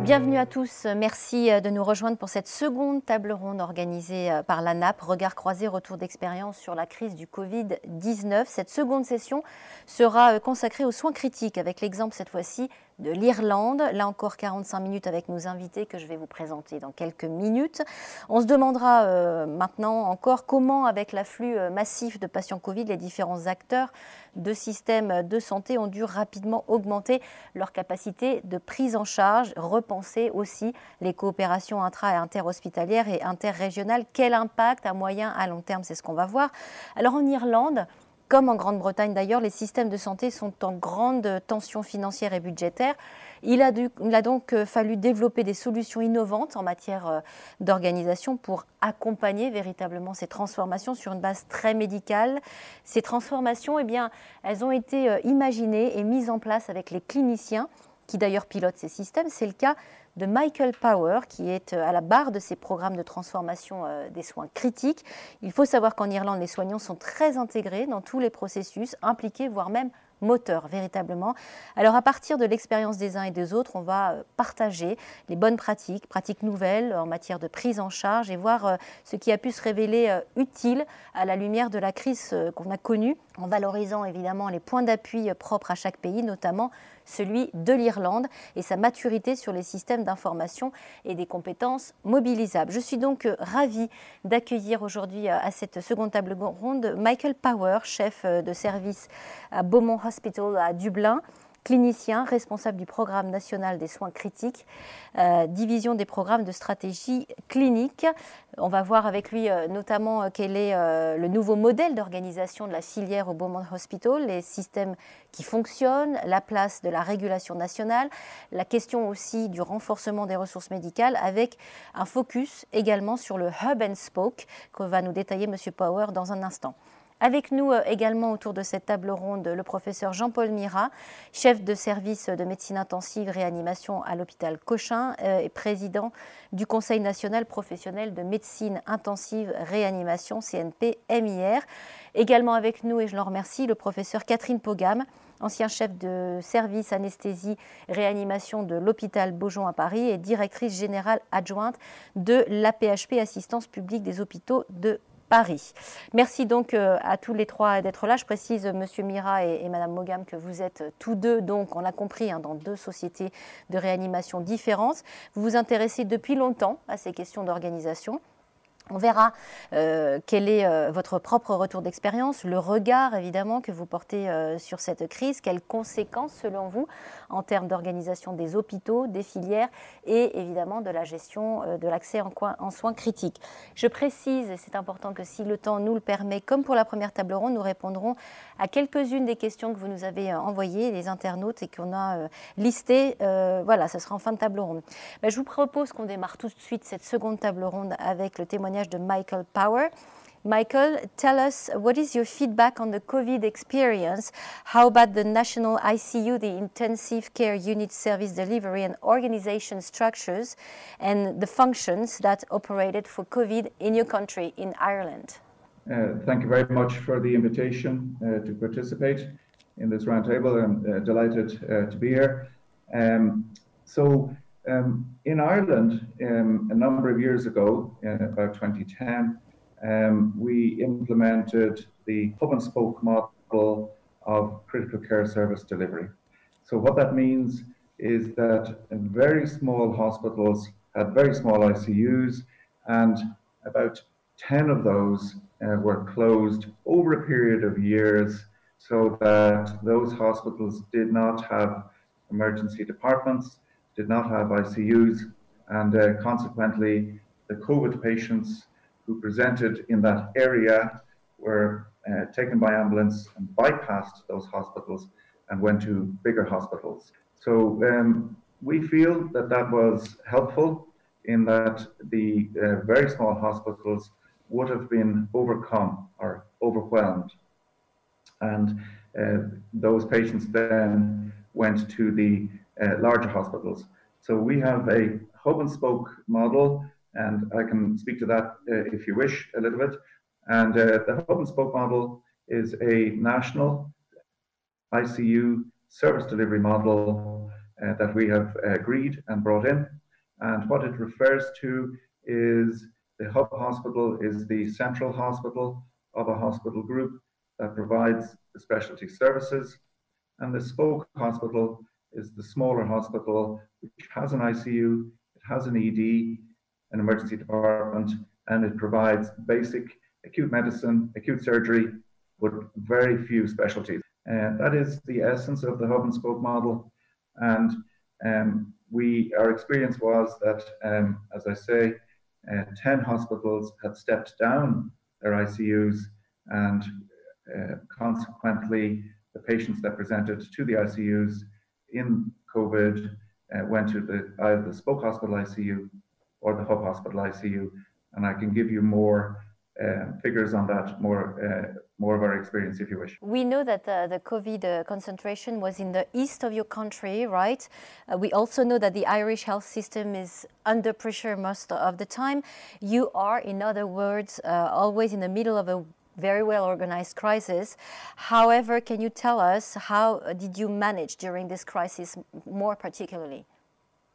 Bienvenue à tous, merci de nous rejoindre pour cette seconde table ronde organisée par l'ANAP, Regard croisé, retour d'expérience sur la crise du Covid-19. Cette seconde session sera consacrée aux soins critiques avec l'exemple cette fois-ci de l'Irlande. Là encore 45 minutes avec nos invités que je vais vous présenter dans quelques minutes. On se demandera maintenant encore comment, avec l'afflux massif de patients Covid, les différents acteurs de systèmes de santé ont dû rapidement augmenter leur capacité de prise en charge, repenser aussi les coopérations intra- et interhospitalières et interrégionales. Quel impact à moyen, à long terme, c'est ce qu'on va voir. Alors en Irlande, comme en Grande-Bretagne d'ailleurs, les systèmes de santé sont en grande tension financière et budgétaire. Il a donc fallu développer des solutions innovantes en matière d'organisation pour accompagner véritablement ces transformations sur une base très médicale. Ces transformations, eh bien, elles ont été imaginées et mises en place avec les cliniciens qui d'ailleurs pilotent ces systèmes. C'est le cas de Michael Power, qui est à la barre de ces programmes de transformation des soins critiques. Il faut savoir qu'en Irlande, les soignants sont très intégrés dans tous les processus, impliqués, voire même moteurs, véritablement. Alors, à partir de l'expérience des uns et des autres, on va partager les bonnes pratiques, pratiques nouvelles en matière de prise en charge et voir ce qui a pu se révéler utile à la lumière de la crise qu'on a connue, en valorisant évidemment les points d'appui propres à chaque pays, notamment celui de l'Irlande et sa maturité sur les systèmes d'information et des compétences mobilisables. Je suis donc ravie d'accueillir aujourd'hui à cette seconde table ronde Michael Power, chef de service à Beaumont Hospital à Dublin, clinicien, responsable du programme national des soins critiques, division des programmes de stratégie clinique. On va voir avec lui notamment quel est le nouveau modèle d'organisation de la filière au Beaumont Hospital, les systèmes qui fonctionnent, la place de la régulation nationale, la question aussi du renforcement des ressources médicales avec un focus également sur le hub and spoke que va nous détailler M. Power dans un instant. Avec nous également autour de cette table ronde le professeur Jean-Paul Mira, chef de service de médecine intensive réanimation à l'hôpital Cochin et président du Conseil national professionnel de médecine intensive réanimation CNP-MIR. Également avec nous, et je l'en remercie, le professeur Catherine Pogam, ancien chef de service anesthésie réanimation de l'hôpital Beaujon à Paris et directrice générale adjointe de l'APHP, Assistance publique des hôpitaux de Paris. Merci donc à tous les trois d'être là. Je précise, Monsieur Mira et Madame Mogam, que vous êtes tous deux, donc on l'a compris, dans deux sociétés de réanimation différentes. Vous vous intéressez depuis longtemps à ces questions d'organisation. On verra quel est votre propre retour d'expérience, le regard évidemment que vous portez sur cette crise, quelles conséquences selon vous en termes d'organisation des hôpitaux, des filières et évidemment de la gestion de l'accès en soins critiques. Je précise, et c'est important que si le temps nous le permet, comme pour la première table ronde, nous répondrons à quelques-unes des questions que vous nous avez envoyées, les internautes, et qu'on a listées. Voilà, ce sera en fin de table ronde. Je vous propose qu'on démarre tout de suite cette seconde table ronde avec le témoignage de Michael Power. Michael, tell us, what is your feedback on the COVID experience? How about the national ICU, the intensive care unit service delivery and organization structures and the functions that operated for COVID in your country, in Ireland? Thank you very much for the invitation to participate in this roundtable. I'm delighted to be here. In Ireland, a number of years ago, about 2010, we implemented the hub and spoke model of critical care service delivery. So what that means is that very small hospitals had very small ICUs, and about 10 of those were closed over a period of years so that those hospitals did not have emergency departments, did not have ICUs, and consequently the COVID patients who presented in that area were taken by ambulance and bypassed those hospitals and went to bigger hospitals. So we feel that that was helpful in that the very small hospitals would have been overcome or overwhelmed. And those patients then went to the larger hospitals. So we have a hub and spoke model, and I can speak to that if you wish a little bit. And the hub and spoke model is a national ICU service delivery model that we have agreed and brought in. And what it refers to is the hub hospital is the central hospital of a hospital group that provides the specialty services. And the spoke hospital is the smaller hospital, which has an ICU, it has an ED, an emergency department, and it provides basic acute medicine, acute surgery, with very few specialties. And that is the essence of the hub and spoke model. And our experience was that, as I say, 10 hospitals had stepped down their ICUs, and consequently, the patients that presented to the ICUs in COVID went to either the spoke hospital ICU or the hub hospital ICU. And I can give you more figures on that, more of our experience, if you wish. We know that the COVID concentration was in the east of your country, right? We also know that the Irish health system is under pressure most of the time. You are, in other words, always in the middle of a very well organized crisis. However, can you tell us how did you manage during this crisis more particularly?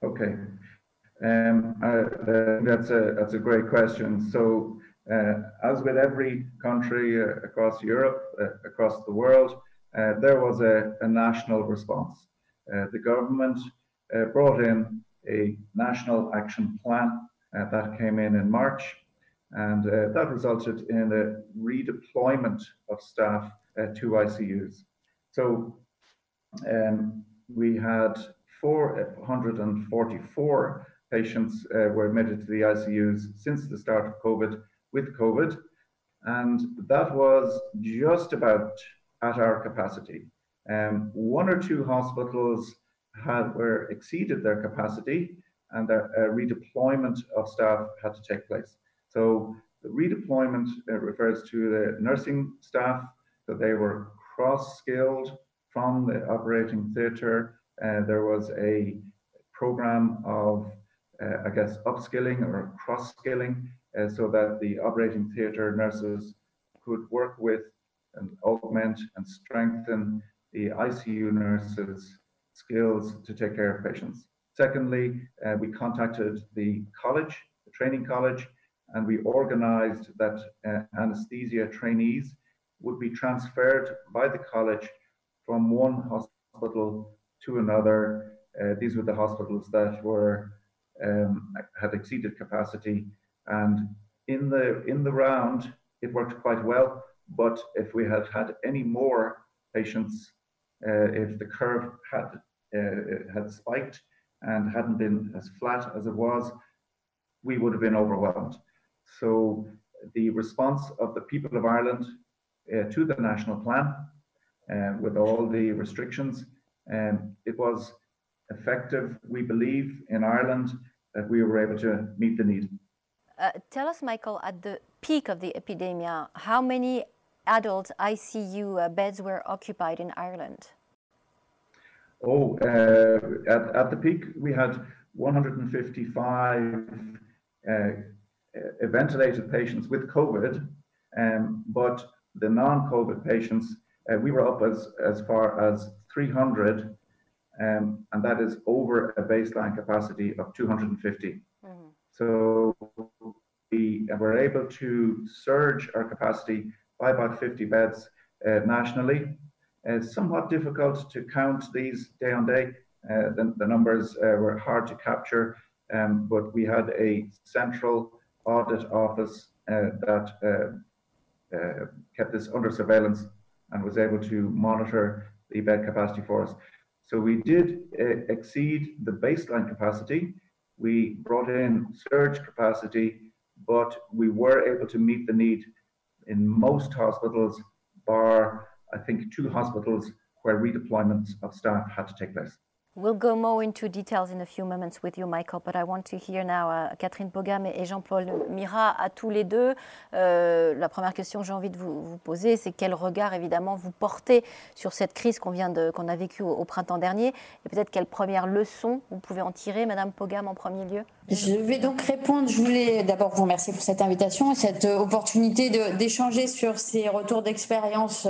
Okay, that's a great question. So as with every country across Europe, across the world, there was a national response. The government brought in a national action plan that came in March, and that resulted in a redeployment of staff to ICUs. So we had 444 patients were admitted to the ICUs since the start of COVID, with COVID, and that was just about at our capacity. One or two hospitals exceeded their capacity, and a redeployment of staff had to take place. So the redeployment refers to the nursing staff, that they were cross-skilled from the operating theatre. There was a program of, upskilling or cross-skilling, so that the operating theatre nurses could work with and augment and strengthen the ICU nurses' skills to take care of patients. Secondly, we contacted the college, the training college, and we organized that anesthesia trainees would be transferred by the college from one hospital to another. These were the hospitals that had exceeded capacity, and in the round it worked quite well. But if we had had any more patients, if the curve had spiked and hadn't been as flat as it was, we would have been overwhelmed. So the response of the people of Ireland to the national plan, with all the restrictions, it was effective. We believe in Ireland that we were able to meet the need. Tell us, Michael, at the peak of the epidemic, how many adult ICU beds were occupied in Ireland? At the peak, we had 155 ventilated patients with COVID, but the non-COVID patients, we were up as far as 300, and that is over a baseline capacity of 250. Mm-hmm. So we were able to surge our capacity by about 50 beds nationally. It's somewhat difficult to count these day on day. The numbers were hard to capture, but we had a central audit office that kept this under surveillance and was able to monitor the bed capacity for us. So we did exceed the baseline capacity. We brought in surge capacity, but we were able to meet the need in most hospitals, bar, I think, 2 hospitals where redeployments of staff had to take place. We'll go more into details in a few moments with you, Michael, but I want to hear now Catherine Pogam et Jean-Paul Mirat, à tous les deux. La première question que j'ai envie de vous poser, c'est quel regard, évidemment, vous portez sur cette crise qu'on a vécue au printemps dernier, et peut-être quelle première leçon vous pouvez en tirer, Madame Pogam, en premier lieu? Je vais donc répondre. Je voulais d'abord vous remercier pour cette invitation et cette opportunité d'échanger sur ces retours d'expérience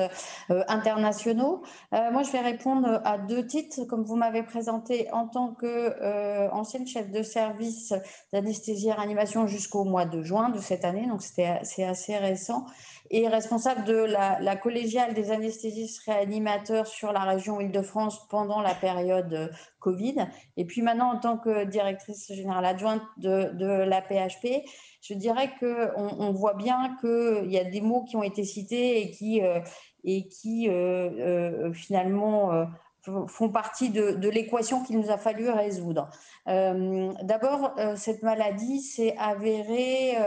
internationaux. Moi, je vais répondre à 2 titres, comme vous m'avez présenté. présentée en tant qu'ancienne chef de service d'anesthésie et réanimation jusqu'au mois de juin de cette année, donc c'est assez récent, et responsable de la collégiale des anesthésistes réanimateurs sur la région Île-de-France pendant la période Covid. Et puis maintenant, en tant que directrice générale adjointe de la PHP, je dirais qu'on voit bien qu'il y a des mots qui ont été cités et qui finalement font partie de l'équation qu'il nous a fallu résoudre. D'abord, cette maladie s'est avérée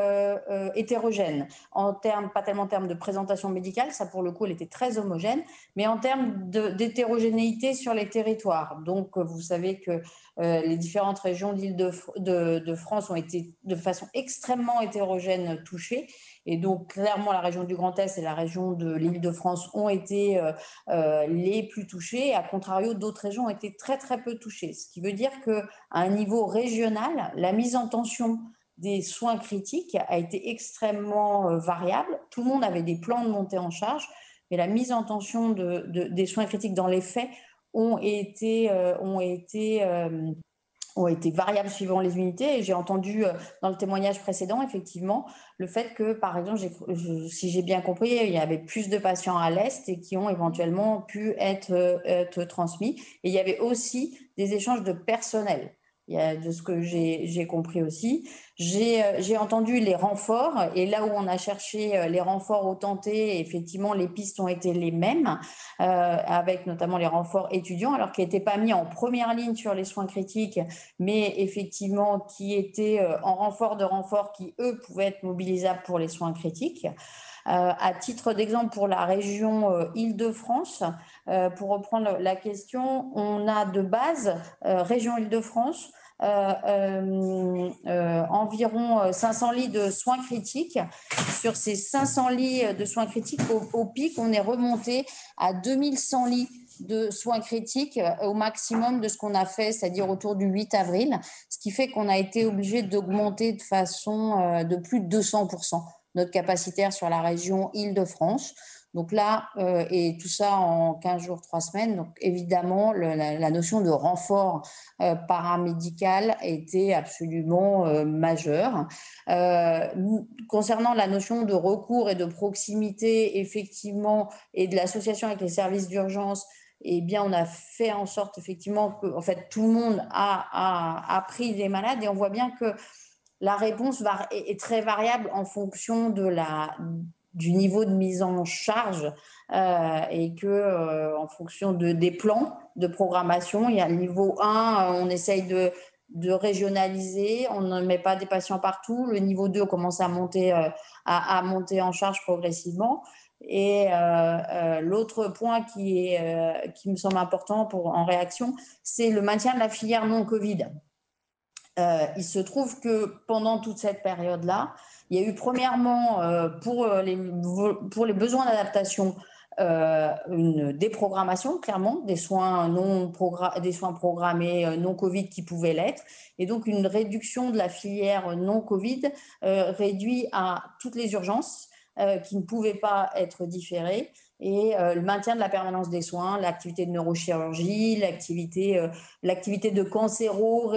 hétérogène, pas tellement en termes de présentation médicale, ça pour le coup elle était très homogène, mais en termes d'hétérogénéité sur les territoires. Donc vous savez que les différentes régions de France ont été de façon extrêmement hétérogène touchées. Et donc, clairement, la région du Grand Est et la région de l'Île-de-France ont été les plus touchées. À contrario, d'autres régions ont été très, très peu touchées. Ce qui veut dire qu'à un niveau régional, la mise en tension des soins critiques a été extrêmement variable. Tout le monde avait des plans de montée en charge, mais la mise en tension des soins critiques dans les faits ont été variables suivant les unités. Et j'ai entendu dans le témoignage précédent, effectivement, le fait que, par exemple, si j'ai bien compris, il y avait plus de patients à l'Est et qui ont éventuellement pu être transmis. Et il y avait aussi des échanges de personnel. De ce que j'ai compris aussi. J'ai entendu les renforts, et là où on a cherché les renforts au tenté, effectivement, les pistes ont été les mêmes, avec notamment les renforts étudiants, alors qui n'étaient pas mis en première ligne sur les soins critiques, mais effectivement qui étaient en renfort qui, eux, pouvaient être mobilisables pour les soins critiques. À titre d'exemple, pour la région Île-de-France, pour reprendre la question, on a de base, région Île-de-France, environ 500 lits de soins critiques. Sur ces 500 lits de soins critiques, au pic, on est remonté à 2100 lits de soins critiques au maximum de ce qu'on a fait, c'est-à-dire autour du 8 avril, ce qui fait qu'on a été obligé d'augmenter de façon de plus de 200% notre capacitaire sur la région Île-de-France. Donc là, et tout ça en 15 jours, 3 semaines. Donc évidemment, la notion de renfort paramédical était absolument majeure. Concernant la notion de recours et de proximité, effectivement, et de l'association avec les services d'urgence, eh bien, on a fait en sorte effectivement que, en fait, tout le monde a pris des malades, et on voit bien que la réponse est très variable en fonction du niveau de mise en charge et en fonction des plans de programmation. Il y a le niveau 1, on essaye de régionaliser, on ne met pas des patients partout. Le niveau 2 commence à monter en charge progressivement. Et l'autre point qui me semble important en réaction, c'est le maintien de la filière non-Covid. Il se trouve que pendant toute cette période-là, il y a eu premièrement, pour les besoins d'adaptation, une déprogrammation, clairement, des soins programmés non-Covid qui pouvaient l'être, et donc une réduction de la filière non-Covid réduit à toutes les urgences qui ne pouvaient pas être différées, et le maintien de la permanence des soins, l'activité de neurochirurgie, l'activité de cancéro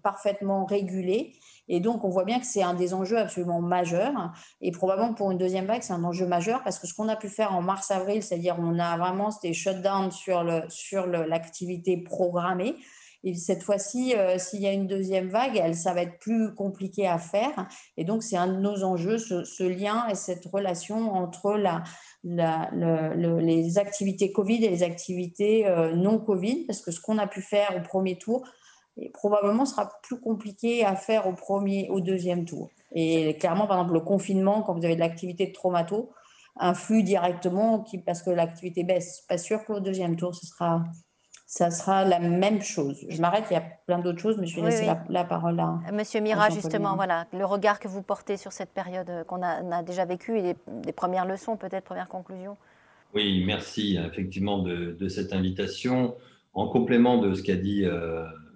parfaitement régulée. Et donc, on voit bien que c'est un des enjeux absolument majeurs. Et probablement pour une deuxième vague, c'est un enjeu majeur parce que ce qu'on a pu faire en mars-avril, c'est-à-dire on a vraiment des shutdowns sur l'activité programmée. Et cette fois-ci, s'il y a une deuxième vague, ça va être plus compliqué à faire. Et donc, c'est un de nos enjeux, ce lien et cette relation entre les activités Covid et les activités non Covid, parce que ce qu'on a pu faire au premier tour, probablement sera plus compliqué à faire au deuxième tour. Et clairement, par exemple, le confinement, quand vous avez de l'activité de traumato, influe directement parce que l'activité baisse. Pas sûr qu'au deuxième tour, ça sera la même chose. Je m'arrête, il y a plein d'autres choses, mais je vais laisser la parole à Monsieur Mira, justement, voilà, le regard que vous portez sur cette période qu'on a déjà vécue et des premières leçons, peut-être, premières conclusions. Oui, merci effectivement de cette invitation. En complément de ce qu'a dit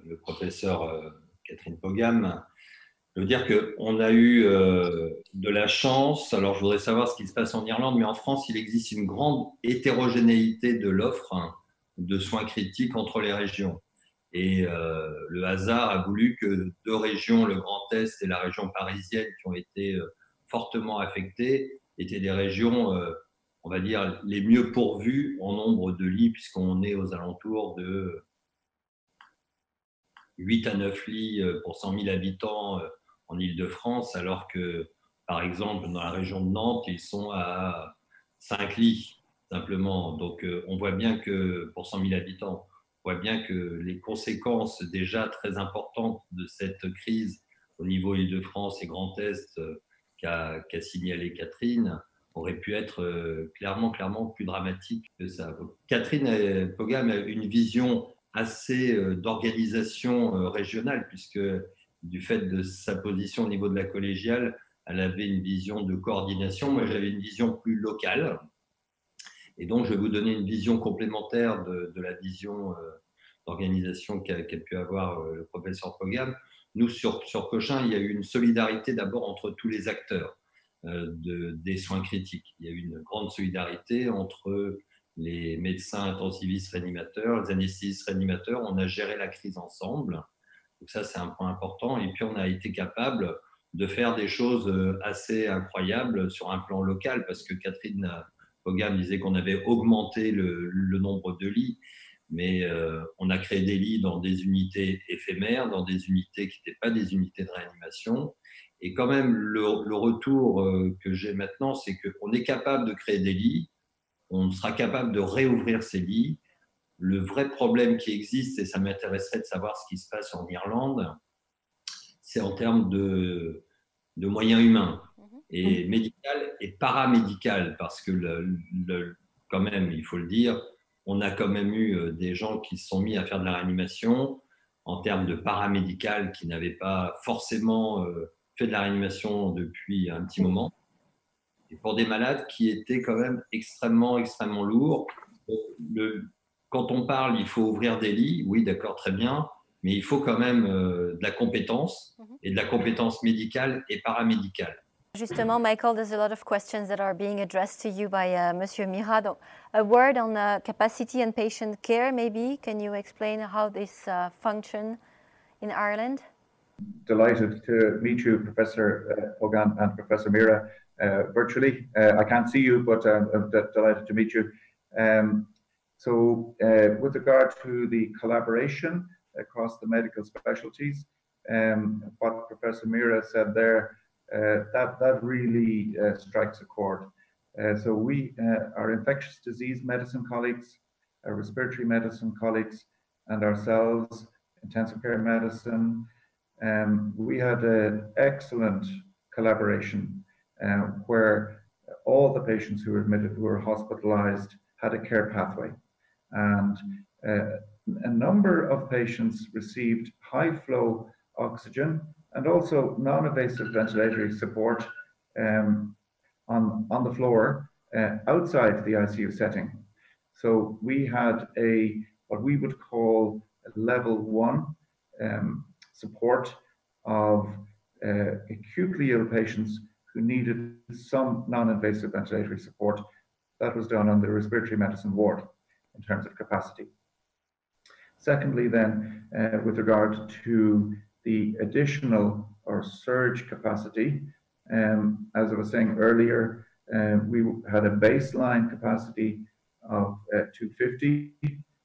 le professeur Catherine Pogam, je veux dire qu'on a eu de la chance. Alors, je voudrais savoir ce qui se passe en Irlande, mais en France, il existe une grande hétérogénéité de l'offre de soins critiques entre les régions. Et le hasard a voulu que deux régions, le Grand Est et la région parisienne, qui ont été fortement affectées, étaient des régions, on va dire, les mieux pourvues en nombre de lits, puisqu'on est aux alentours de 8 à 9 lits pour 100 000 habitants en Île-de-France, alors que, par exemple, dans la région de Nantes, ils sont à 5 lits, simplement. Donc, on voit bien que, pour 100 000 habitants, on voit bien que les conséquences déjà très importantes de cette crise au niveau Île-de-France et Grand Est qu'a signalé Catherine auraient pu être clairement plus dramatiques que ça. Catherine Pogam a une vision assez d'organisation régionale, puisque du fait de sa position au niveau de la collégiale, elle avait une vision de coordination. Moi, j'avais une vision plus locale. Et donc, je vais vous donner une vision complémentaire de la vision d'organisation qu'a pu avoir le professeur Pogam. Nous, sur Cochin, il y a eu une solidarité d'abord entre tous les acteurs des soins critiques. Il y a eu une grande solidarité entre les médecins intensivistes réanimateurs, les anesthésistes réanimateurs. On a géré la crise ensemble. Donc ça, c'est un point important. Et puis, on a été capable de faire des choses assez incroyables sur un plan local, parce que Catherine Pogam disait qu'on avait augmenté le nombre de lits, mais on a créé des lits dans des unités éphémères, dans des unités qui n'étaient pas des unités de réanimation. Et quand même, le retour que j'ai maintenant, c'est qu'on est capable de créer des lits, on sera capable de réouvrir ces lits. Le vrai problème qui existe, et ça m'intéresserait de savoir ce qui se passe en Irlande, c'est en termes de moyens humains, et médical et paramédical, parce que quand même, il faut le dire, on a quand même eu des gens qui se sont mis à faire de la réanimation en termes de paramédical, qui n'avaient pas forcément fait de la réanimation depuis un petit moment, et pour des malades qui étaient quand même extrêmement lourds. Quand on parle, il faut ouvrir des lits, oui, d'accord, très bien, mais il faut quand même de la compétence, et de la compétence médicale et paramédicale. Justement, Michael, there's a lot of questions that are being addressed to you by Monsieur Mirado. A word on capacity and patient care, maybe. Can you explain how this function in Ireland? Delighted to meet you, Professor Pogam and Professor Mira, virtually. I can't see you, but I'm delighted to meet you. So with regard to the collaboration across the medical specialties, what Professor Mira said there, that really strikes a chord. So we, our infectious disease medicine colleagues, our respiratory medicine colleagues, and ourselves, intensive care medicine, we had an excellent collaboration where all the patients who were admitted, who were hospitalized, had a care pathway. And a number of patients received high flow oxygen and also non-invasive ventilatory support on the floor outside the ICU setting. So we had what we would call a level 1 support of acutely ill patients who needed some non-invasive ventilatory support. That was done on the respiratory medicine ward in terms of capacity. Secondly, then, with regard to the additional or surge capacity, as I was saying earlier, we had a baseline capacity of 250,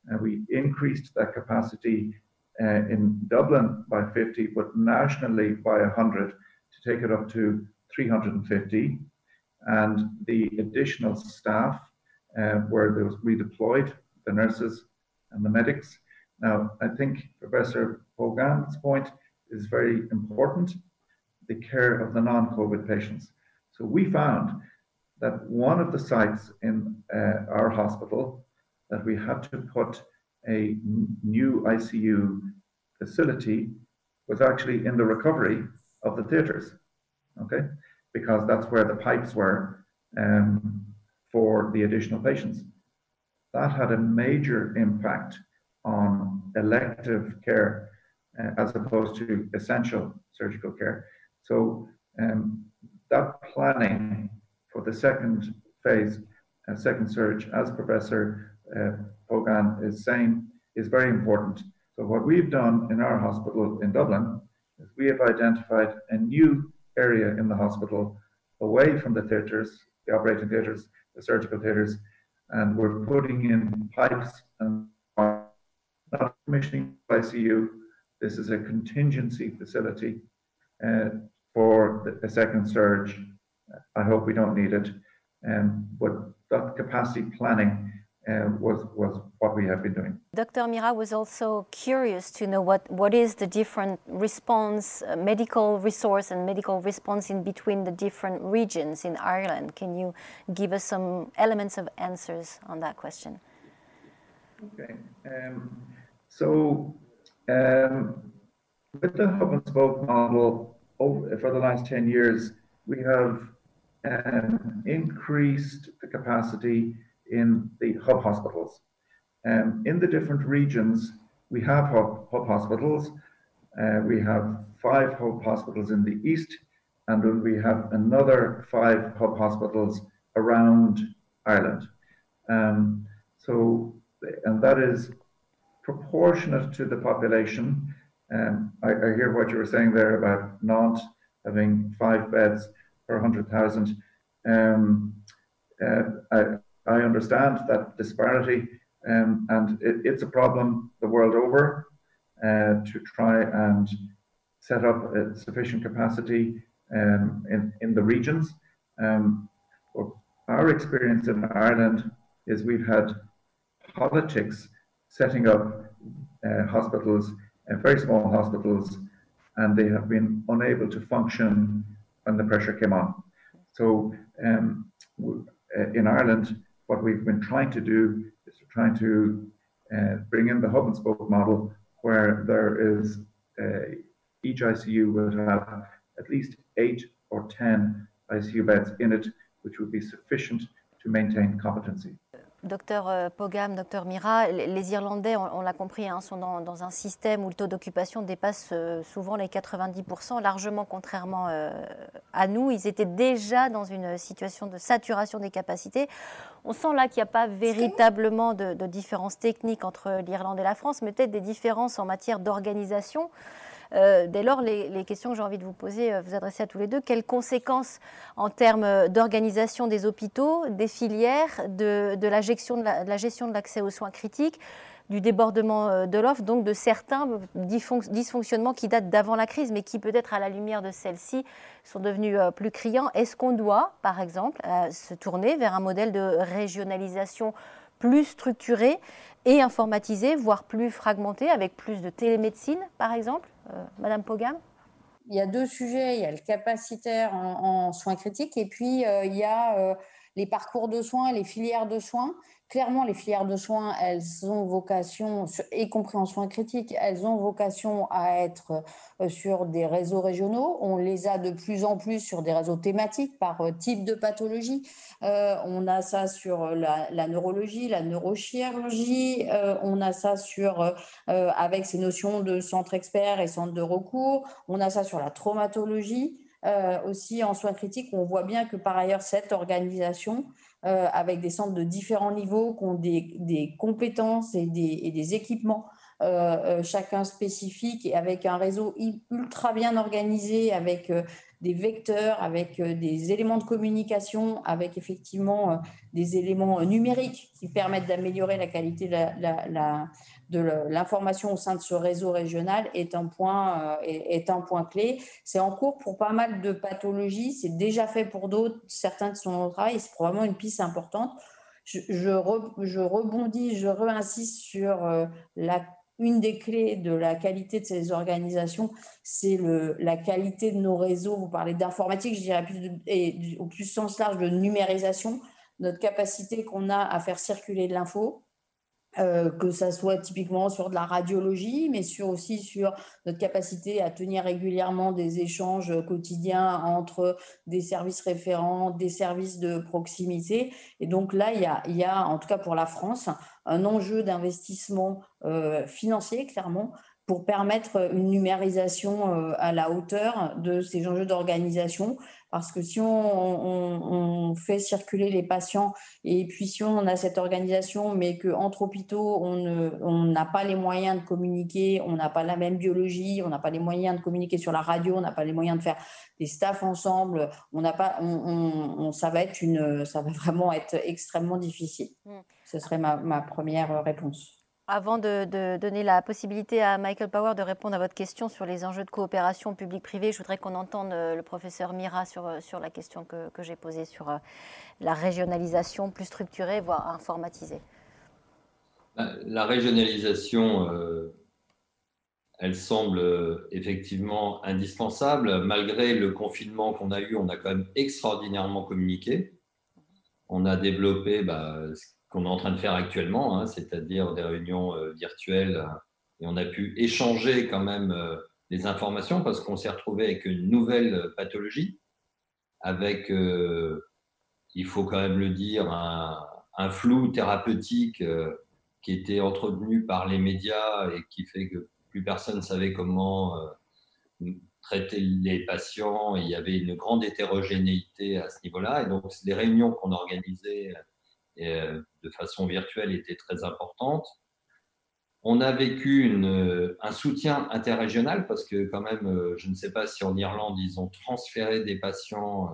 and we increased that capacity in Dublin by 50, but nationally by 100 to take it up to 350. And the additional staff were redeployed, the nurses and the medics. Now, I think Professor Pogam's point is very important, the care of the non-COVID patients. So we found that one of the sites in our hospital that we had to put a new ICU facility was actually in the recovery of the theatres, okay? Because that's where the pipes were for the additional patients. That had a major impact on elective care as opposed to essential surgical care. So that planning for the second phase, second surge, as Professor Pogam is saying, is very important. So what we've done in our hospital in Dublin is we have identified a new area in the hospital away from the theatres, the operating theatres, the surgical theatres, and we're putting in pipes and not commissioning ICU. This is a contingency facility for the second surge. I hope we don't need it, but that capacity planning was what we have been doing. Dr. Mira was also curious to know what is the different response, medical resource and medical response in between the different regions in Ireland. Can you give us some elements of answers on that question? Okay. With the hub and spoke model, for the last 10 years, we have increased the capacity in the hub hospitals. In the different regions, we have hub hospitals. We have 5 hub hospitals in the east, and we have another 5 hub hospitals around Ireland. And that is proportionate to the population. I hear what you were saying there about Nantes having 5 beds per 100,000. I understand that disparity, and it's a problem the world over to try and set up a sufficient capacity in the regions. Our experience in Ireland is we've had politics setting up hospitals, very small hospitals, and they have been unable to function when the pressure came on. So in Ireland, what we've been trying to do is bring in the hub and spoke model, where there is each ICU will have at least 8 or 10 ICU beds in it, which would be sufficient to maintain competency. Docteur Pogam, docteur Mira, les Irlandais, on l'a compris, sont dans un système où le taux d'occupation dépasse souvent les 90%, largement contrairement à nous. Ils étaient déjà dans une situation de saturation des capacités. On sent là qu'il n'y a pas véritablement de différence technique entre l'Irlande et la France, mais peut-être des différences en matière d'organisation. Dès lors, les questions que j'ai envie de vous poser, vous adresser à tous les deux, quelles conséquences en termes d'organisation des hôpitaux, des filières, de la gestion de l'accès aux soins critiques, du débordement de l'offre, donc de certains dysfonctionnements qui datent d'avant la crise, mais qui peut-être à la lumière de celle-ci sont devenus plus criants. Est-ce qu'on doit, par exemple, se tourner vers un modèle de régionalisation plus structuré et informatisé, voire plus fragmenté, avec plus de télémédecine, par exemple? Madame Pogam? Il y a 2 sujets. Il y a le capacitaire en soins critiques et puis il y a les parcours de soins, les filières de soins. Clairement, les filières de soins, elles ont vocation, y compris en soins critiques, elles ont vocation à être sur des réseaux régionaux. On les a de plus en plus sur des réseaux thématiques par type de pathologie. On a ça sur la neurologie, la neurochirurgie. On a ça avec ces notions de centres experts et centres de recours. On a ça sur la traumatologie. Aussi en soins critiques, on voit bien que par ailleurs cette organisation avec des centres de différents niveaux qui ont des compétences et des équipements chacun spécifique et avec un réseau ultra bien organisé, avec des vecteurs, avec des éléments de communication, avec effectivement des éléments numériques qui permettent d'améliorer la qualité de l'information au sein de ce réseau régional est un point clé. C'est en cours pour pas mal de pathologies, c'est déjà fait pour d'autres, certains sont en travail, et c'est probablement une piste importante. Je rebondis, je réinsiste sur une des clés de la qualité de ces organisations, c'est la qualité de nos réseaux. Vous parlez d'informatique, je dirais au plus sens large de numérisation, notre capacité qu'on a à faire circuler de l'info, que ça soit typiquement sur de la radiologie, mais aussi sur notre capacité à tenir régulièrement des échanges quotidiens entre des services référents, des services de proximité. Et donc là, il y a, en tout cas pour la France, un enjeu d'investissement financier, clairement, pour permettre une numérisation à la hauteur de ces enjeux d'organisation. Parce que si on fait circuler les patients et puis si on a cette organisation, mais qu'entre hôpitaux, on n'a pas les moyens de communiquer, on n'a pas la même biologie, on n'a pas les moyens de communiquer sur la radio, on n'a pas les moyens de faire des staffs ensemble, ça va vraiment être extrêmement difficile. Ce serait ma première réponse. Avant de donner la possibilité à Michael Power de répondre à votre question sur les enjeux de coopération public-privé, je voudrais qu'on entende le professeur Mira sur la question que j'ai posée sur la régionalisation plus structurée, voire informatisée. La régionalisation, elle semble effectivement indispensable. Malgré le confinement qu'on a eu, on a quand même extraordinairement communiqué. On a développé ce qu'on est en train de faire actuellement, c'est-à-dire des réunions virtuelles, et on a pu échanger quand même les informations parce qu'on s'est retrouvé avec une nouvelle pathologie, avec, il faut quand même le dire, un flou thérapeutique qui était entretenu par les médias et qui fait que plus personne ne savait comment traiter les patients. Il y avait une grande hétérogénéité à ce niveau-là, et donc les réunions qu'on organisait de façon virtuelle étaient très importantes. On a vécu un soutien interrégional parce que quand même, je ne sais pas si en Irlande, ils ont transféré des patients,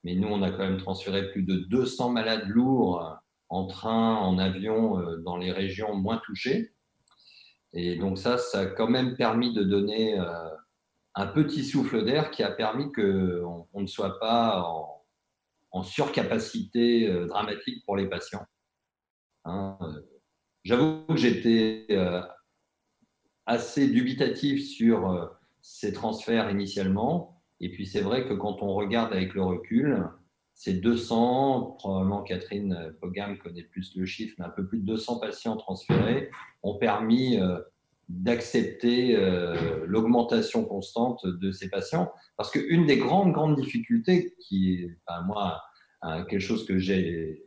mais nous, on a quand même transféré plus de 200 malades lourds en train, en avion, dans les régions moins touchées. Et donc ça a quand même permis de donner un petit souffle d'air qui a permis qu'on ne soit pas en surcapacité dramatique pour les patients. J'avoue que j'étais assez dubitatif sur ces transferts initialement. Et puis c'est vrai que quand on regarde avec le recul, ces 200, probablement Catherine Pogam connaît plus le chiffre, mais un peu plus de 200 patients transférés ont permis d'accepter l'augmentation constante de ces patients. Parce qu'une des grandes difficultés qui est, moi, quelque chose que j'ai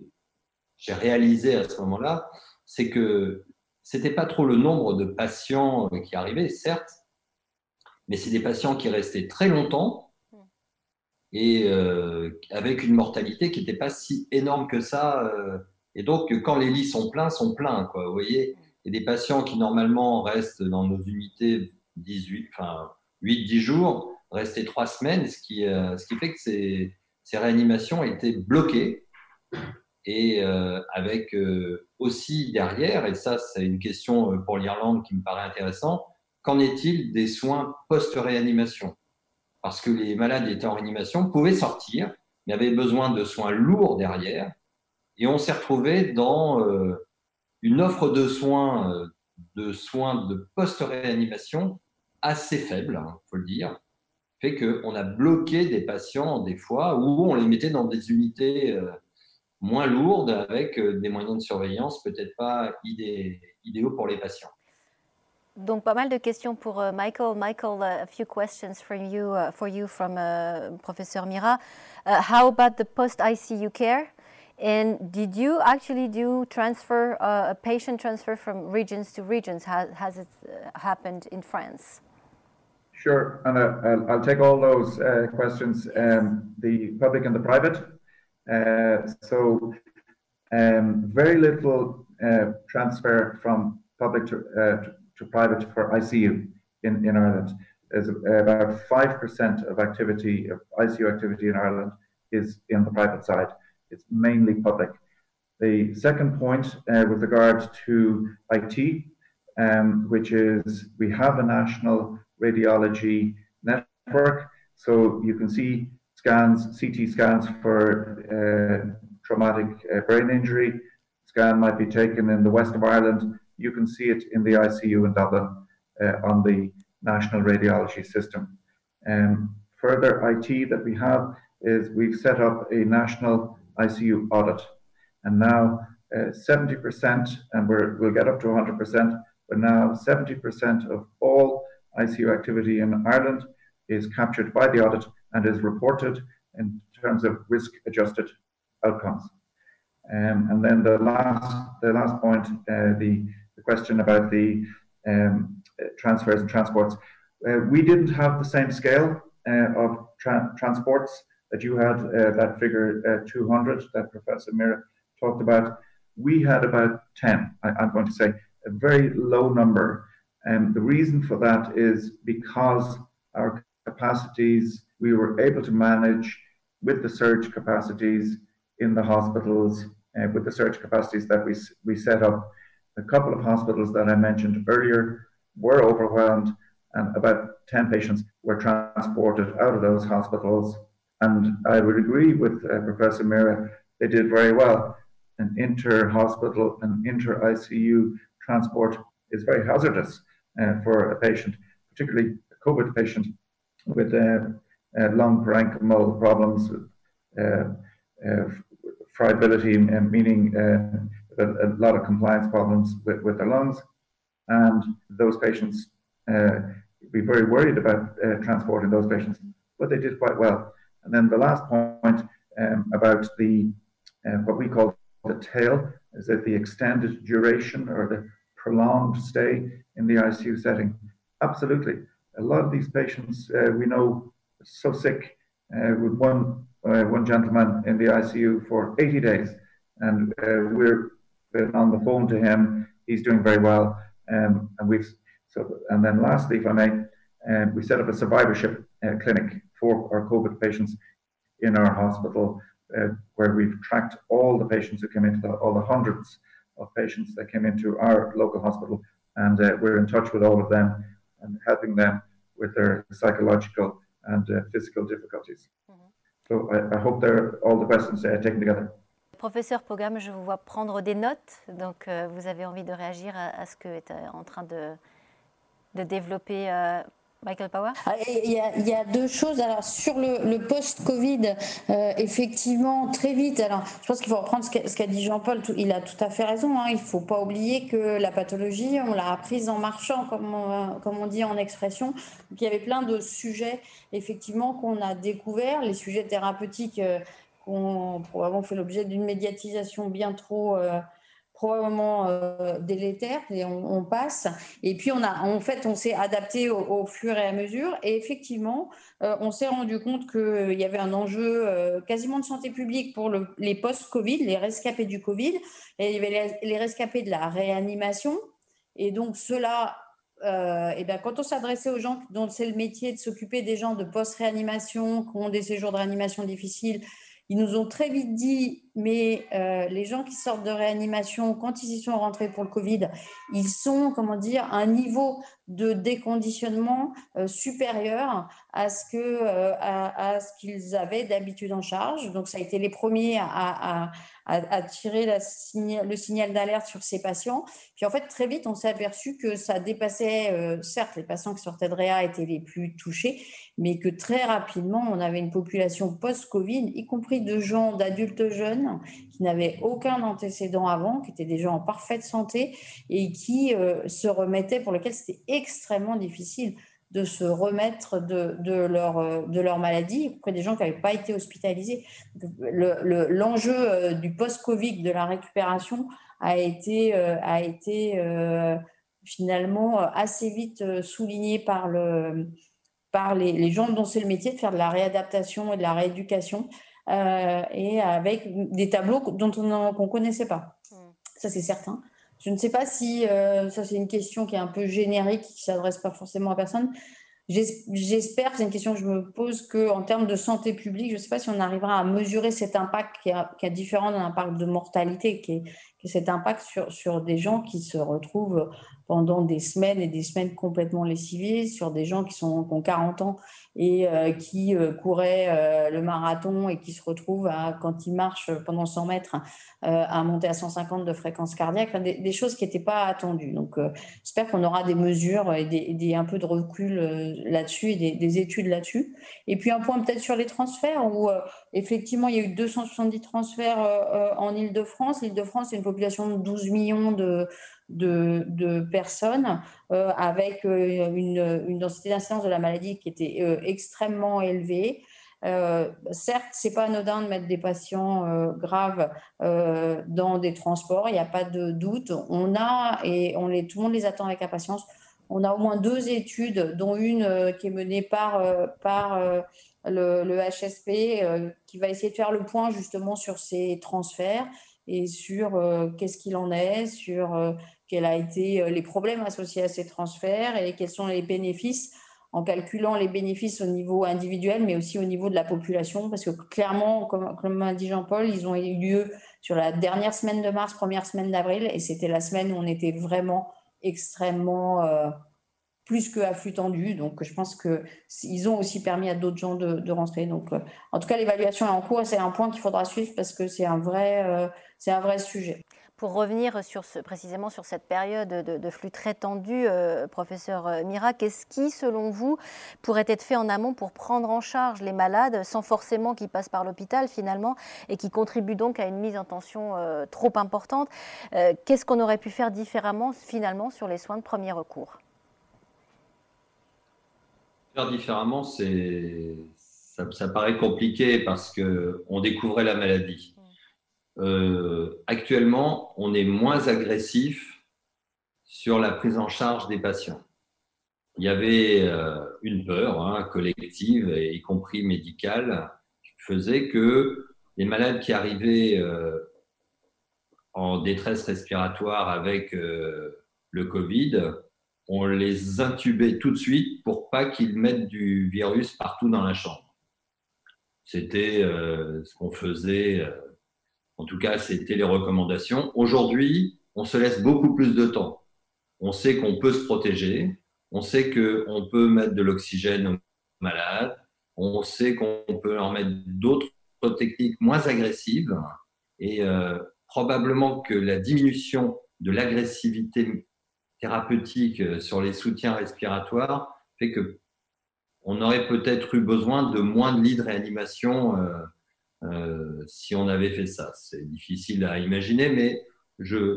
réalisé à ce moment-là, c'est que ce n'était pas trop le nombre de patients qui arrivaient, certes, mais c'est des patients qui restaient très longtemps et avec une mortalité qui n'était pas si énorme que ça. Et donc, quand les lits sont pleins, quoi, vous voyez. Il y a des patients qui, normalement, restent dans nos unités 8-10 jours, restaient 3 semaines, ce qui fait que ces réanimations étaient bloquées. Et avec aussi derrière, et ça, c'est une question pour l'Irlande qui me paraît intéressante, qu'en est-il des soins post-réanimation? Parce que les malades étaient en réanimation, pouvaient sortir, mais avaient besoin de soins lourds derrière. Et on s'est retrouvé dans une offre de soins de post-réanimation assez faible, faut le dire, fait qu'on a bloqué des patients des fois où on les mettait dans des unités moins lourdes avec des moyens de surveillance peut-être pas idéaux pour les patients. Donc, pas mal de questions pour Michael. Michael, a few questions for you from Professor Mira. How about the post-ICU care? And did you actually do a patient transfer from regions to regions? Has it happened in France? Sure, and I'll take all those questions, the public and the private. Very little transfer from public to private for ICU in Ireland. There's about 5% of ICU activity in Ireland is in the private side. It's mainly public. The second point with regard to IT, which is we have a national radiology network, so you can see CT scans for traumatic brain injury. Scan might be taken in the west of Ireland. You can see it in the ICU in Dublin on the national radiology system. Further IT that we have is we've set up a national ICU audit, and now 70%, and we'll get up to 100%, but now 70% of all ICU activity in Ireland is captured by the audit and is reported in terms of risk-adjusted outcomes. And then the last point, the question about the transfers and transports. We didn't have the same scale of transports that you had that figure 200 that Professor Mira talked about. We had about 10, I'm going to say, a very low number. And the reason for that is because our capacities, we were able to manage with the surge capacities in the hospitals, with the surge capacities that we set up. A couple of hospitals that I mentioned earlier were overwhelmed, and about 10 patients were transported out of those hospitals. And I would agree with Professor Mira, they did very well. An inter-hospital and inter-ICU transport is very hazardous for a patient, particularly a COVID patient with lung parenchymal problems, friability, meaning a lot of compliance problems with their lungs. And those patients, be very worried about transporting those patients, but they did quite well. And then the last point about the what we call the tail, is that the extended duration or the prolonged stay in the ICU setting. Absolutely. A lot of these patients we know are so sick, with one gentleman in the ICU for 80 days, and we're on the phone to him. He's doing very well, and then lastly, if I may, we set up a survivorship clinic for our COVID patients in our hospital, where we've tracked all the patients who came into all the hundreds of patients that came into our local hospital, and we're in touch with all of them and helping them with their psychological and physical difficulties. So I hope all the questions taken together. Professeur Pogam, je vous vois prendre des notes, donc vous avez envie de réagir à ce que est en train de développer Michael Power? Il y a deux choses. Alors, sur le post-Covid, effectivement, très vite. Alors, je pense qu'il faut reprendre ce qu'a dit Jean-Paul. Il a tout à fait raison. Hein. Il ne faut pas oublier que la pathologie, on l'a apprise en marchant, comme on dit en expression. Donc, il y avait plein de sujets, effectivement, qu'on a découverts. Les sujets thérapeutiques ont probablement fait l'objet d'une médiatisation bien trop... probablement délétère, et on passe. Et puis, on s'est adapté au fur et à mesure. Et effectivement, on s'est rendu compte qu'il y avait un enjeu quasiment de santé publique pour les post-Covid, les rescapés du Covid. Et il y avait les rescapés de la réanimation. Et donc, ceux-là, quand on s'adressait aux gens dont c'est le métier de s'occuper des gens de post-réanimation, qui ont des séjours de réanimation difficiles, ils nous ont très vite dit, mais les gens qui sortent de réanimation, quand ils y sont rentrés pour le Covid, ils sont, à un niveau de déconditionnement supérieur à ce qu'ils avaient d'habitude en charge. Donc, ça a été les premiers à tirer le signal d'alerte sur ces patients. Puis, en fait, très vite, on s'est aperçu que ça dépassait, certes, les patients qui sortaient de réa étaient les plus touchés, mais que très rapidement, on avait une population post-Covid, y compris d'adultes jeunes qui n'avaient aucun antécédent avant, qui étaient des gens en parfaite santé et qui se remettaient, pour lesquels c'était extrêmement difficile de se remettre de leur maladie, auprès des gens qui n'avaient pas été hospitalisés. L'enjeu du post-Covid, de la récupération, a été finalement assez vite souligné par les gens dont c'est le métier de faire de la réadaptation et de la rééducation, et avec des tableaux qu'on ne connaissait pas. Ça, c'est certain. Je ne sais pas si, ça c'est une question qui est un peu générique, qui ne s'adresse pas forcément à personne. J'espère, c'est une question que je me pose, qu'en termes de santé publique, je ne sais pas si on arrivera à mesurer cet impact qui est différent d'un impact de mortalité, qui est cet impact sur des gens qui se retrouvent pendant des semaines et des semaines complètement lessivés, sur des gens qui ont 40 ans et qui couraient le marathon et qui se retrouvent, quand ils marchent pendant 100 mètres, à monter à 150 de fréquence cardiaque, enfin, des choses qui n'étaient pas attendues. Donc, j'espère qu'on aura des mesures et un peu de recul là-dessus et des études là-dessus. Et puis, un point peut-être sur les transferts, où effectivement, il y a eu 270 transferts en Île-de-France. L'Île-de-France, c'est une population de 12 millions de personnes, avec une densité d'incidence de la maladie qui était extrêmement élevée. Certes, ce n'est pas anodin de mettre des patients graves dans des transports, il n'y a pas de doute. On a, et tout le monde les attend avec impatience, on a au moins 2 études, dont une qui est menée par le HSP, qui va essayer de faire le point justement sur ces transferts et sur qu'est-ce qu'il en est, sur quels ont été les problèmes associés à ces transferts et quels sont les bénéfices, en calculant les bénéfices au niveau individuel, mais aussi au niveau de la population, parce que clairement, comme a dit Jean-Paul, ils ont eu lieu sur la dernière semaine de mars, première semaine d'avril, et c'était la semaine où on était vraiment extrêmement plus que à flux tendu. Donc, je pense qu'ils ont aussi permis à d'autres gens de rentrer. Donc, en tout cas, l'évaluation est en cours et c'est un point qu'il faudra suivre parce que c'est un vrai sujet. Pour revenir précisément sur cette période de flux très tendu, professeur Mira, qu'est-ce qui, selon vous, pourrait être fait en amont pour prendre en charge les malades sans forcément qu'ils passent par l'hôpital finalement et qui contribuent donc à une mise en tension trop importante? Qu'est-ce qu'on aurait pu faire différemment finalement sur les soins de premier recours? Faire différemment, ça paraît compliqué parce qu'on découvrait la maladie. Actuellement, on est moins agressif sur la prise en charge des patients. Il y avait une peur collective, y compris médicale, qui faisait que les malades qui arrivaient en détresse respiratoire avec le Covid, on les intubait tout de suite pour pas qu'ils mettent du virus partout dans la chambre. C'était ce qu'on faisait. En tout cas, c'était les recommandations. Aujourd'hui, on se laisse beaucoup plus de temps. On sait qu'on peut se protéger. On sait qu'on peut mettre de l'oxygène aux malades. On sait qu'on peut en mettre d'autres techniques moins agressives. Et probablement que la diminution de l'agressivité thérapeutique sur les soutiens respiratoires fait que on aurait peut-être eu besoin de moins de lits de réanimation si on avait fait ça. C'est difficile à imaginer, mais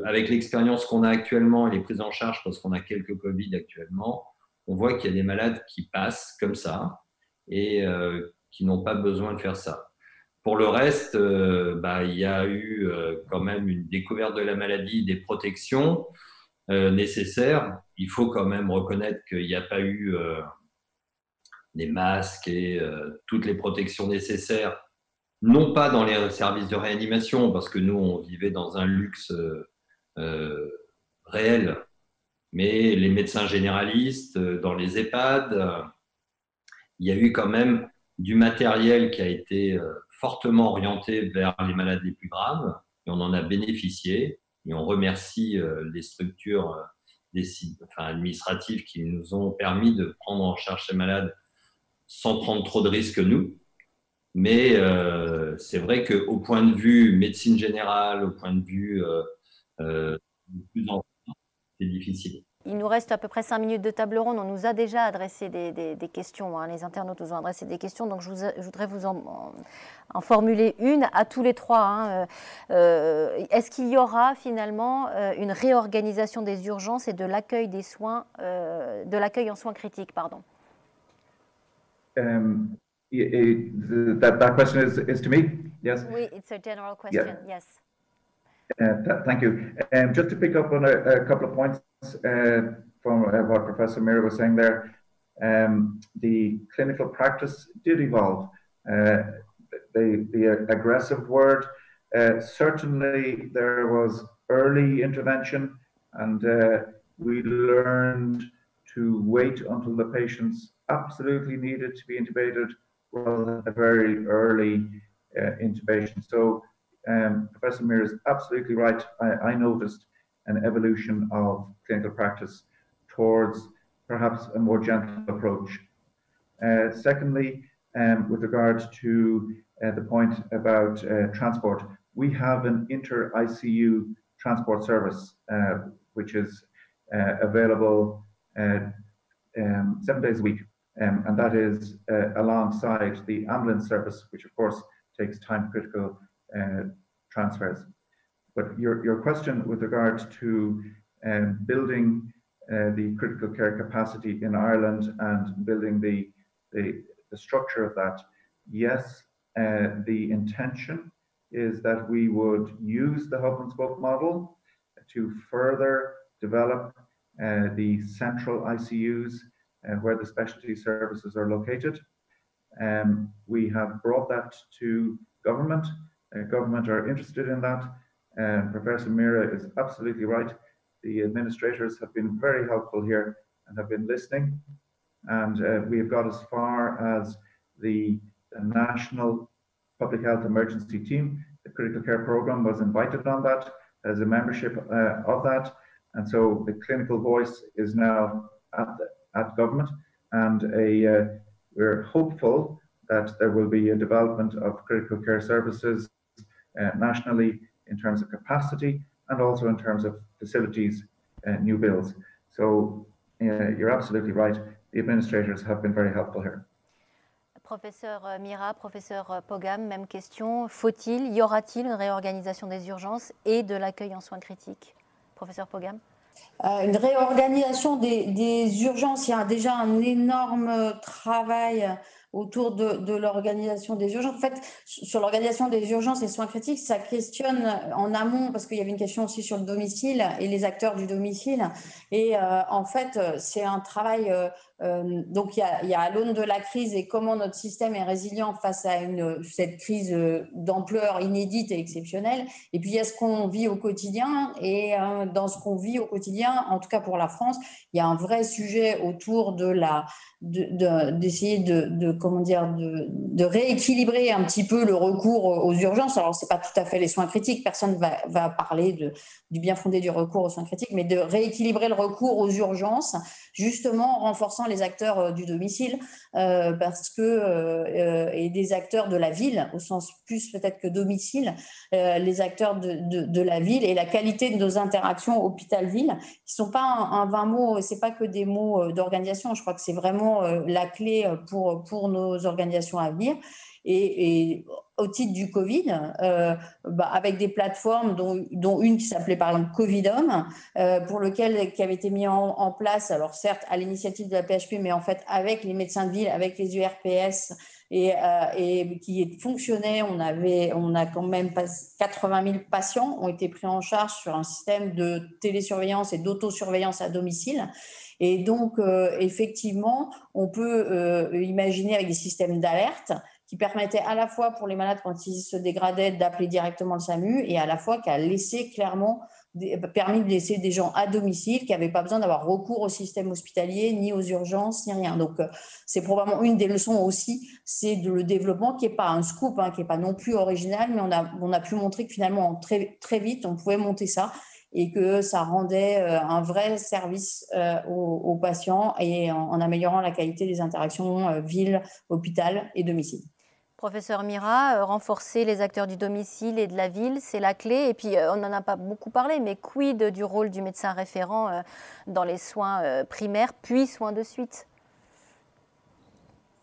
avec l'expérience qu'on a actuellement et les prises en charge, parce qu'on a quelques Covid actuellement, on voit qu'il y a des malades qui passent comme ça et qui n'ont pas besoin de faire ça. Pour le reste, il y a eu quand même une découverte de la maladie, des protections nécessaires. Il faut quand même reconnaître qu'il n'y a pas eu des masques et toutes les protections nécessaires, non pas dans les services de réanimation, parce que nous, on vivait dans un luxe réel, mais les médecins généralistes, dans les EHPAD, il y a eu quand même du matériel qui a été fortement orienté vers les malades les plus graves, et on en a bénéficié, et on remercie les structures administratives qui nous ont permis de prendre en charge ces malades sans prendre trop de risques nous. Mais c'est vrai qu'au point de vue médecine générale, au point de vue plus en c'est difficile. Il nous reste à peu près 5 minutes de table ronde. On nous a déjà adressé des questions. Les internautes nous ont adressé des questions. Donc, je voudrais vous en formuler une à tous les trois. Est-ce qu'il y aura finalement une réorganisation des urgences et de l'accueil des soins, de l'accueil en soins critiques, pardon? That question is to me? Yes? Oui, it's a general question, yeah. Yes. Thank you. Just to pick up on a couple of points from what Professor Mira was saying there, the clinical practice did evolve. The aggressive word, certainly there was early intervention, and we learned to wait until the patients absolutely needed to be intubated rather than a very early intubation. So Professor Mir is absolutely right. I noticed an evolution of clinical practice towards perhaps a more gentle approach. Secondly, with regard to the point about transport, we have an inter-ICU transport service, which is available 7 days a week. And that is alongside the ambulance service, which of course takes time-critical transfers. But your question with regard to building the critical care capacity in Ireland and building the structure of that, yes, the intention is that we would use the hub and spoke model to further develop the central ICUs where the specialty services are located. We have brought that to government. Government are interested in that. Professor Mira is absolutely right. The administrators have been very helpful here and have been listening. And we have got as far as the National Public Health Emergency Team. The Critical Care Programme was invited on that as a membership of that. And so the clinical voice is now at government. And we're hopeful that there will be a development of critical care services nationally in terms of capacity and also in terms of facilities, new builds. So you're absolutely right. The administrators have been very helpful here. Professeur Mira, professeur Pogam, même question. Y aura-t-il une réorganisation des urgences et de l'accueil en soins critiques? Professeur Pogam. Une réorganisation des urgences, il y a déjà un énorme travail autour de l'organisation des urgences. En fait, sur l'organisation des urgences et soins critiques, ça questionne en amont, parce qu'il y avait une question aussi sur le domicile et les acteurs du domicile. Et en fait, c'est un travail... donc, il y a à l'aune de la crise et comment notre système est résilient face à cette crise d'ampleur inédite et exceptionnelle. Et puis, il y a ce qu'on vit au quotidien. Et dans ce qu'on vit au quotidien, en tout cas pour la France, il y a un vrai sujet autour d'essayer de rééquilibrer un petit peu le recours aux urgences. Alors, c'est pas tout à fait les soins critiques. Personne va parler du bien fondé du recours aux soins critiques, mais de rééquilibrer le recours aux urgences, justement en renforçant les acteurs du domicile, parce que et des acteurs de la ville, au sens plus peut-être que domicile, les acteurs de la ville et la qualité de nos interactions hôpital-ville, qui sont pas un vain mot, c'est pas que des mots d'organisation. Je crois que c'est vraiment la clé pour nos organisations à venir. Et au titre du Covid, avec des plateformes dont une qui s'appelait par exemple Covidom, qui avait été mis en place, alors certes à l'initiative de la PHP, mais en fait avec les médecins de ville, avec les URPS, et qui fonctionnait. On a quand même 80 000 patients ont été pris en charge sur un système de télésurveillance et d'autosurveillance à domicile. Et donc, effectivement, on peut imaginer avec des systèmes d'alerte qui permettaient à la fois pour les malades, quand ils se dégradaient, d'appeler directement le SAMU, et à la fois qui a permis de laisser des gens à domicile qui n'avaient pas besoin d'avoir recours au système hospitalier, ni aux urgences, ni rien. Donc, c'est probablement une des leçons aussi, c'est le développement qui n'est pas un scoop, qui n'est pas non plus original, mais on a pu montrer que finalement, très, très vite, on pouvait monter ça et que ça rendait un vrai service aux patients et en améliorant la qualité des interactions ville, hôpital et domicile. Professeur Mira, renforcer les acteurs du domicile et de la ville, c'est la clé. Et puis, on n'en a pas beaucoup parlé, mais quid du rôle du médecin référent dans les soins primaires, puis soins de suite?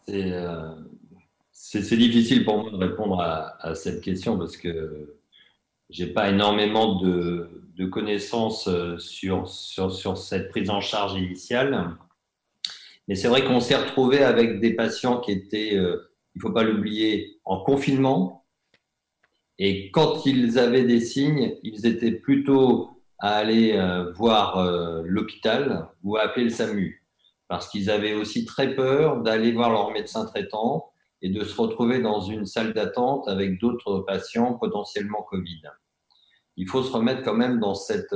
C'est difficile pour moi de répondre à cette question parce que je n'ai pas énormément de connaissances sur cette prise en charge initiale. Mais c'est vrai qu'on s'est retrouvé avec des patients qui étaient... il ne faut pas l'oublier, en confinement. Et quand ils avaient des signes, ils étaient plutôt à aller voir l'hôpital ou à appeler le SAMU. Parce qu'ils avaient aussi très peur d'aller voir leur médecin traitant et de se retrouver dans une salle d'attente avec d'autres patients potentiellement Covid. Il faut se remettre quand même dans ce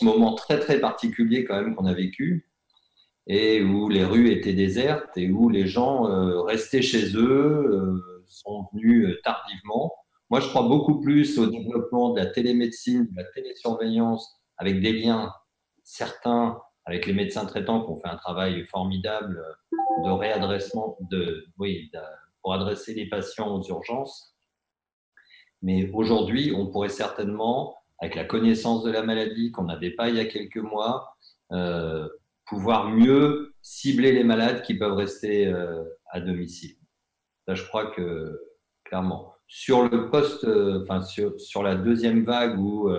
moment très, très particulier quand même qu'on a vécu, et où les rues étaient désertes et où les gens restaient chez eux, sont venus tardivement. Moi, je crois beaucoup plus au développement de la télémédecine, de la télésurveillance, avec des liens certains avec les médecins traitants qui ont fait un travail formidable de réadressement, pour adresser les patients aux urgences. Mais aujourd'hui, on pourrait certainement, avec la connaissance de la maladie qu'on n'avait pas il y a quelques mois, pouvoir mieux cibler les malades qui peuvent rester à domicile. Ça, je crois que, clairement, sur le sur la deuxième vague ou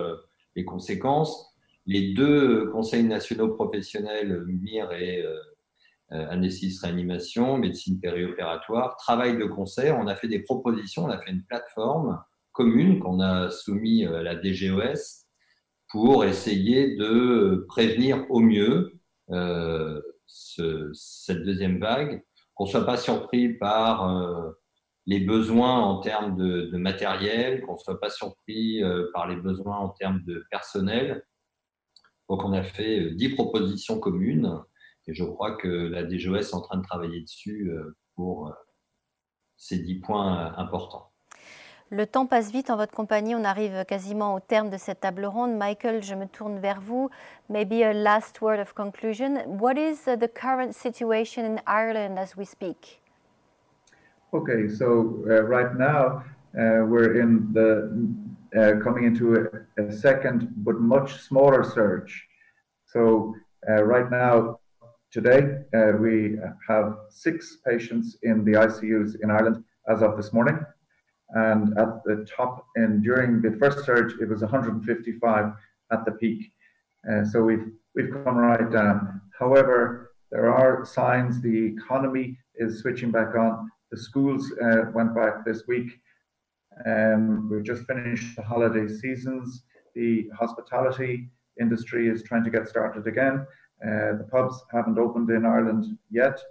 les conséquences, les deux conseils nationaux professionnels, MIR et anesthésie-réanimation, médecine périopératoire, travaillent de concert. On a fait des propositions, on a fait une plateforme commune qu'on a soumise à la DGOS pour essayer de prévenir au mieux cette deuxième vague. qu'on ne soit pas surpris par les besoins en termes de matériel, qu'on ne soit pas surpris par les besoins en termes de personnel. Donc, on a fait 10 propositions communes et je crois que la DGOS est en train de travailler dessus pour ces 10 points importants. Le temps passe vite en votre compagnie, on arrive quasiment au terme de cette table ronde. Michael, je me tourne vers vous. Maybe a last word of conclusion. What is the current situation in Ireland as we speak? Okay, so right now we're in coming into a second but much smaller surge. So right now, today, we have 6 patients in the ICUs in Ireland as of this morning. And at the top, and during the first surge, it was 155 at the peak. So we've come right down. However, there are signs the economy is switching back on. The schools went back this week. We've just finished the holiday seasons. The hospitality industry is trying to get started again. The pubs haven't opened in Ireland yet.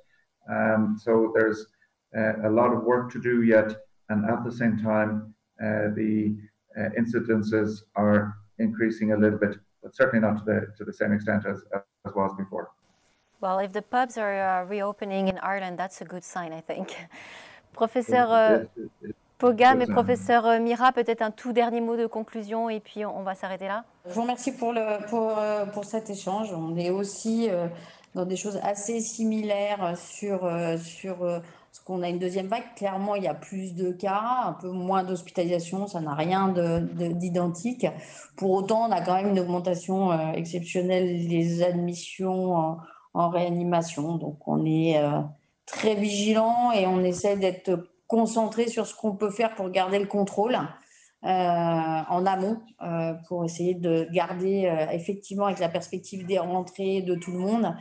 So there's a lot of work to do yet. And at the same time, the incidences are increasing a little bit, but certainly not to the same extent as was before. Well, if the pubs are reopening in Ireland, that's a good sign, I think. Professeur Pogam et professeur Mira, peut-être un tout dernier mot de conclusion et puis on va s'arrêter là. Je vous remercie pour cet échange. On est aussi dans des choses assez similaires sur ce qu'on a une deuxième vague. Clairement, il y a plus de cas, un peu moins d'hospitalisation, ça n'a rien d'identique. Pour autant, on a quand même une augmentation exceptionnelle des admissions en réanimation. Donc, on est très vigilant et on essaie d'être concentré sur ce qu'on peut faire pour garder le contrôle en amont, pour essayer de garder effectivement avec la perspective des rentrées de tout le monde,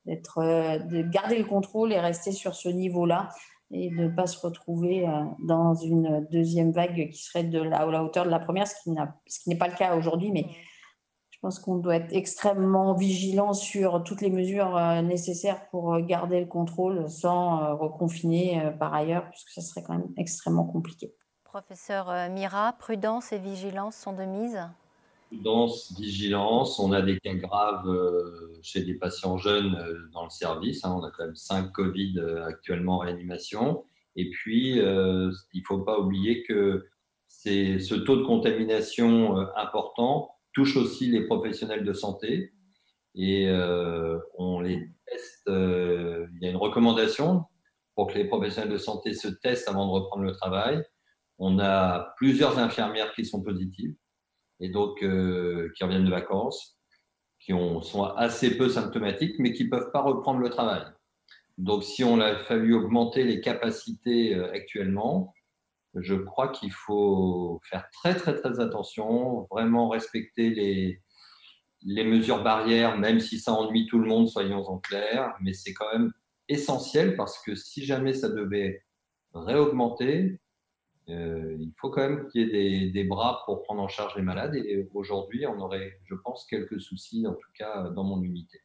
de garder le contrôle et rester sur ce niveau-là et de ne pas se retrouver dans une deuxième vague qui serait à la hauteur de la première, ce qui n'est pas le cas aujourd'hui, mais je pense qu'on doit être extrêmement vigilant sur toutes les mesures nécessaires pour garder le contrôle sans reconfiner par ailleurs, puisque ça serait quand même extrêmement compliqué. Professeur Mira, prudence et vigilance sont de mise? Prudence, vigilance, on a des cas graves chez des patients jeunes dans le service, on a quand même 5 Covid actuellement en réanimation, et puis il ne faut pas oublier que ce taux de contamination important touche aussi les professionnels de santé, et on les teste, il y a une recommandation pour que les professionnels de santé se testent avant de reprendre le travail. On a plusieurs infirmières qui sont positives, et donc qui reviennent de vacances, qui sont assez peu symptomatiques, mais qui ne peuvent pas reprendre le travail. Donc, si on a fallu augmenter les capacités actuellement, je crois qu'il faut faire très, très, très attention, vraiment respecter les mesures barrières, même si ça ennuie tout le monde, soyons en clair, mais c'est quand même essentiel parce que si jamais ça devait réaugmenter, il faut quand même qu'il y ait des bras pour prendre en charge les malades, et aujourd'hui on aurait, je pense, quelques soucis, en tout cas dans mon unité.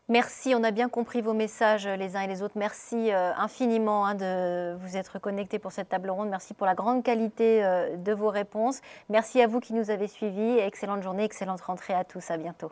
Merci, on a bien compris vos messages les uns et les autres. Merci infiniment de vous être connectés pour cette table ronde. Merci pour la grande qualité de vos réponses. Merci à vous qui nous avez suivis. Excellente journée, excellente rentrée à tous. À bientôt.